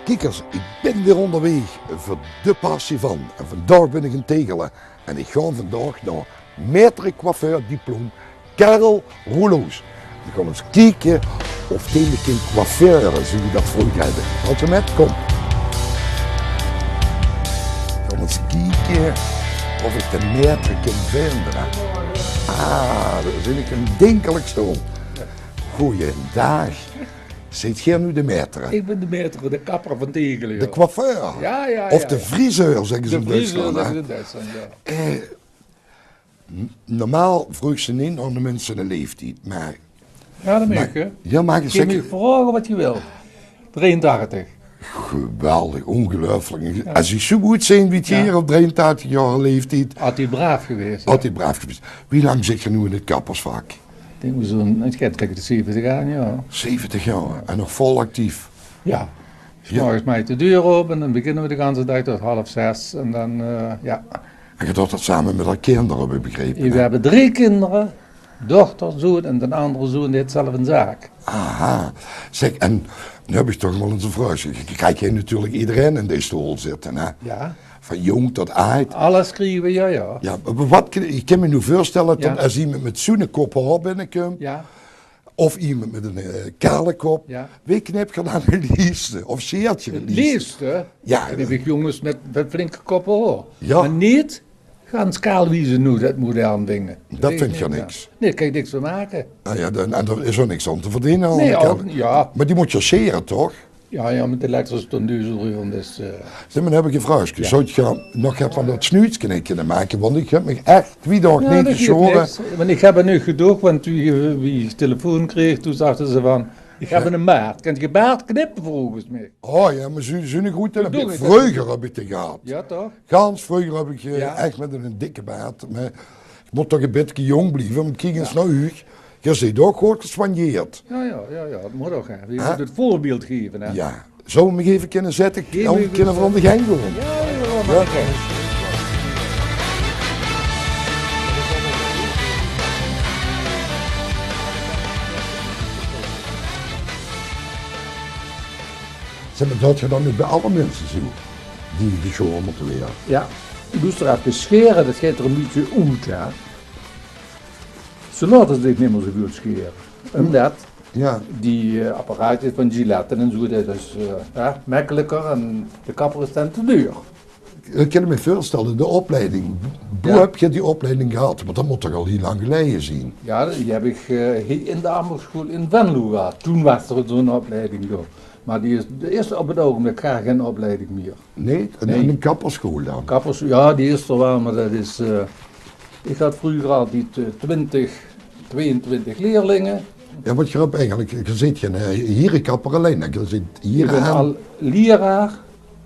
Kiekers, ik ben weer onderweg voor de passie van. En vandaag ben ik in Tegelen. En ik ga vandaag naar maître coiffeur diplôme Karel Roeloos. We gaan eens kijken of hij me kan coifferen, zo we dat vroeger hebben. Als je met, kom. We gaan eens kijken of ik de maître kan vinden. Ah, daar zit ik een denkelijk zo. Goeiedag. Zit jij nu de maître? Ik ben de maître, de kapper van Tegelen. De coiffeur? Ja. Of de friseur, zeggen ze in Duitsland. De in Duitsland, ja. Normaal vroeg ze niet aan de mensen een leeftijd, maar... Ja, dat mag je. Ja, mag je Je mag zeggen... vragen wat je wil. 83. Geweldig, ongelooflijk. Als je zo goed zijn wie het hier op 83 jaar leeftijd... Had hij braaf geweest. Altijd braaf geweest. Wie lang zit je nu in het kappersvak? Ik denk zo'n, het gaat tegen de 70 jaar, ja. 70 jaar en nog vol actief. Ja. Morgens mij de deur open en dan beginnen we de hele dag tot 5:30 en dan, ja. En je doet dat samen met haar kinderen, heb ik begrepen. We hebben 3 kinderen, dochter, zoon en de andere zoon deed zelf een zaak. Aha. Zeg, en nu heb ik toch wel eens een vraag. Je krijgt je natuurlijk iedereen in deze stoel zitten, hè? Ja. Van jong tot oud. Alles schrijven we, ja. Ja, maar wat, ik kan me nu voorstellen dat Ja. als iemand met zo'n kop haar binnenkomt, Ja. of iemand met een kale kop, Ja. wie knip je dan het liefste? Of zeert je het Het liefste? liefste, Ja. dan heb ik jongens met flinke koppen hoor. Ja. Maar niet gaan skaalwiezen nu, dat moderne dingen. Dat vind je niet, niks. ja. Nee, daar kan je niks van maken. Nou ja, en er is er niks aan te verdienen. aan Nee, de ook, kant. ja. Maar die moet je scheren, toch? Ja, met de elektrische tonduzelruren, dus... Zeg maar, dan heb ik een vraagje. Zou je nog even van dat snuitje kunnen maken? Want ik heb me echt 2 dagen niet dat geeft geschoren. niks. Want ik heb er nu gedoog, want wie telefoon kreeg, toen dachten ze van... Ik heb een baard. Kan je baard knippen volgens mij? Oh ja, maar zo'n goed. Doe ik Vroeger heb ik het gehad. Ja, toch? Gans vroeger heb ik Ja. echt met een dikke baard. Maar ik moet toch een beetje jong blijven, want kijk eens naar u. Je ziet ook goed gespanjeerd. Ja, dat moet ook. Hè. Je Huh? moet het voorbeeld geven, hè? Ja. Zou je me even kunnen zetten? Geef Dan me kunnen we van de gang doen. Ja. Zeg maar, dat je dan nu bij alle mensen ziet die geschoren moeten weer. Ja, ik moest er even scheren, dat gaat er een beetje uit, ja. Ze laten zich niet meer zo goed scheren. Omdat Ja. die apparaatjes van Gillette en zo, dat is makkelijker en de kapper is dan te duur. Ik kan me voorstellen, de opleiding. Hoe Ja. heb je die opleiding gehad? Want dat moet toch al heel lang geleden zien. Ja, die heb ik hier in de Amerschool in Venlo gehad. Toen was er zo'n opleiding door. Maar die is op het ogenblik graag geen opleiding meer. Nee? Nee. In een kapperschool dan? Kappers, ja, die is er wel, maar dat is... ik had vroeger altijd 22 leerlingen. Ja, wat je hebt eigenlijk, je zit hier een kapper alleen. Je zit hier Ik ben aan. al leraar,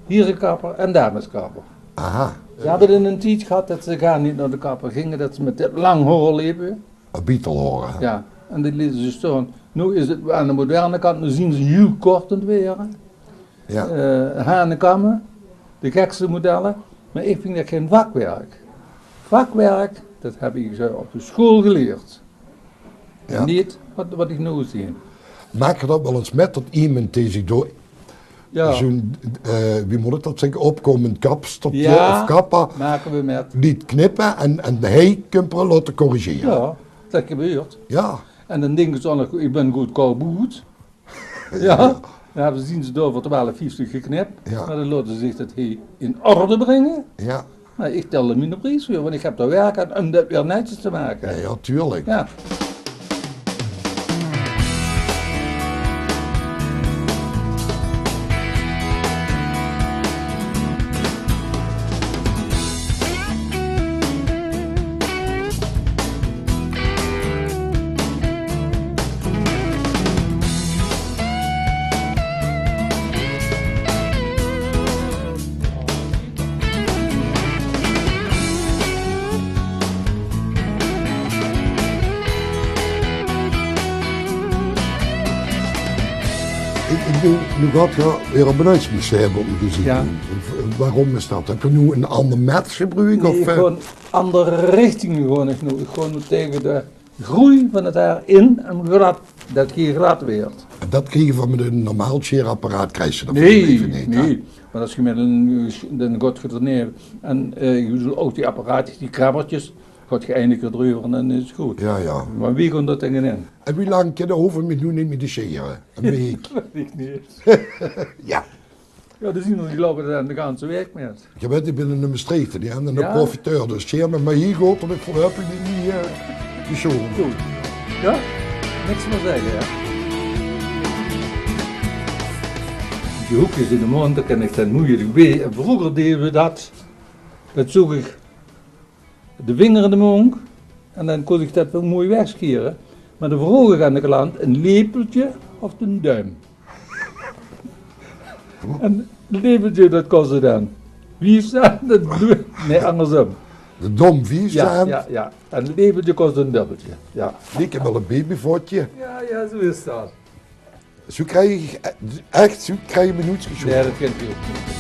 hierenkapper en dameskapper. Aha, Ze hadden in een tijd gehad dat ze gaan niet naar de kapper gingen, dat ze met dit lang haar liepen. een Beatle horen. Ja, en dit lieten ze staan. Nu is het aan de moderne kant, nu zien ze heel kort in het weer. Ja. Hanenkammen, de gekste modellen. Maar ik vind dat geen vakwerk. Vakwerk, dat heb ik zo op de school geleerd. Ja. Niet wat ik nu zie. Maak je dat wel eens met dat iemand die zich door Ja, zo'n, wie moet het dat zeggen, opkomend kapstokje Ja. of kapper maken we met. liet knippen en hij kunt er laten corrigeren. Ja, dat gebeurt. Ja. En dan denken ze dan, ik ben goed koudboet. Ja, dan zien ze door voor 12,50 geknipt. Ja. Maar dan laten ze zich dat hier in orde brengen. Ja, Maar ik tel hem in de prijs weer, want ik heb daar werk aan om dat weer netjes te maken. ja, tuurlijk. Ja. Nu gaat je weer op een uitmuseum op je gezien. Ja. Waarom is dat? Heb je nu een ander match gebruikt? Nee, Of, gewoon andere richting gewoon. Ik gewoon tegen de groei van het haar in en glad, dat hier glad werd. Dat krijg je van met een normaal scheerapparaat, krijg je dat Nee, even niet. hè? nee. Maar als je met een god getraneerd en je bedoelt ook die apparaatjes, die krabbertjes, gaat je eindelijk erover en dan is het goed. Ja, ja. Maar wie komt dat tegen in? En wie lang kan je over met doen niet met de scheren? Een week. Dat weet ik niet. Ja. Ja, de zien die lopen dan de ganse week met. Je weet, ik ben een Maastrichter, die hebben een Ja. profiteur, dus scheer me maar hier gaat, dan ik voorlopig niet die show. Goed. Ja? Niks meer zeggen, ja? Die hoekjes in de mond, dat kan ik dan moeilijk bij. En vroeger deden we dat zoek ik de vinger in de mond en dan kon ik dat wel mooi wegscheren. Maar dan vroeg ik aan de klant een lepeltje of een duim. En een lepeltje, dat kostte dan. Wie is dat? Nee, andersom. De dom vies Ja, zijn, ja. En een lepeltje kost een dubbeltje. Ja. ik heb wel een babyvootje. Ja, zo is dat. Zo krijg je echt, zo krijg je minuutjes Nee, geschoten. dat kent u ook niet.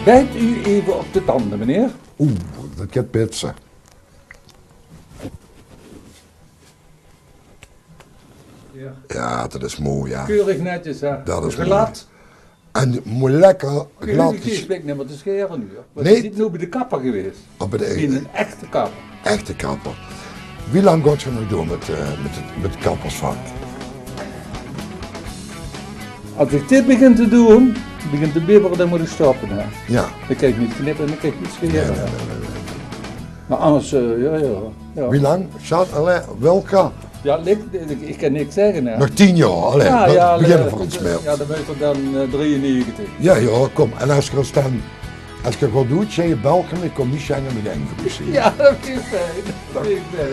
Bijt u even op de tanden, meneer. Oeh, dat gaat pitsen. Ja. Ja, dat is mooi, ja. Keurig netjes, hè. Dat is glad. En het moet lekker glad Ik is. weet niet meer te scheren nu. Hoor. Maar Nee. je zit nu bij de kapper geweest. Op de In een echte kapper. echte kapper. Wie lang gaat je nog doen met het kappersvak? Als ik dit begin te doen, begint te bibberen, dan moet ik stoppen. Hè. Ja. Dan kan ik niet knippen en dan kan ik niet scheren. Nee, hè. Maar anders, ja. Wie lang? Zat, welke? Ja, ik kan niks zeggen. Hè. Nog 10 jaar, alleen. Ja, we beginnen voor ons meer. Ja, dan ben ik dan 93. Ja, kom. En als je dan, als je wat doet, zeg je Belgen, ik kom niet schengen met Engeland. Ja, dat is fijn. Dat is fijn.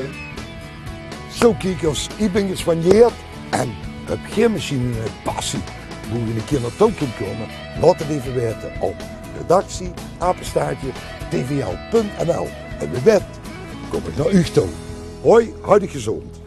Zo kijkers, ik ben gespanjeerd en heb geen machine en passie. Wil je een keer naartoe kunt komen, laat het even weten op redactie, apenstaartje, tvl.nl. En wie weet, kom ik naar u toe. Hoi, houd je gezond.